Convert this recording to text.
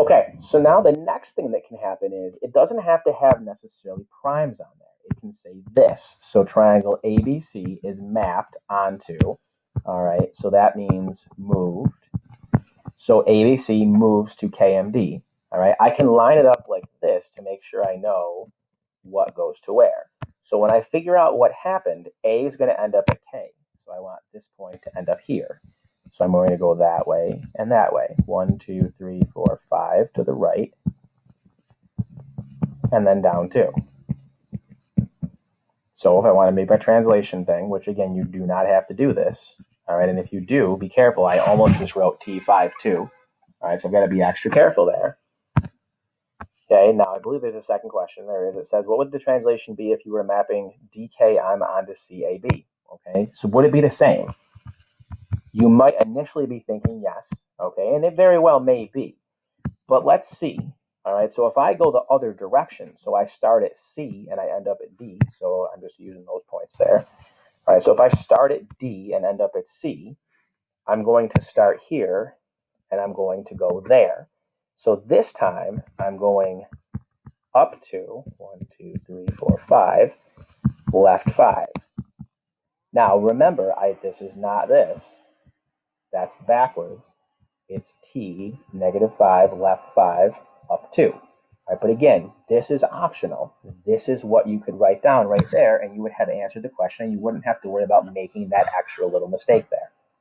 Okay, so now the next thing that can happen is it doesn't have to have necessarily primes on there. It can say this. So triangle ABC is mapped onto, all right, so that means moved. So ABC moves to KMD, all right? I can line it up like this to make sure I know what goes to where. So when I figure out what happened, A is going to end up at K. So I want this point to end up here. So I'm going to go that way and that way. 1, 2, 3, 4, 5 to the right. And then down 2. So if I want to make my translation thing, which again, you do not have to do this. All right, and if you do, be careful. I almost just wrote T5 too. All right, so I've got to be extra careful there. Okay, now I believe there's a second question. There is. It says, what would the translation be if you were mapping DKM onto CAB? Okay, so would it be the same? You might initially be thinking yes, okay, and it very well may be. But let's see. All right, so if I go the other direction, so I start at C and I end up at D, so I'm just using those points there. All right, so if I start at D and end up at C, I'm going to start here and I'm going to go there. So this time I'm going up to 1, 2, 3, 4, 5, left 5. Now remember, this is not this. That's backwards. It's T, -5, left 5, up 2. All right, but again, this is optional. This is what you could write down right there, and you would have answered the question, and you wouldn't have to worry about making that extra little mistake there.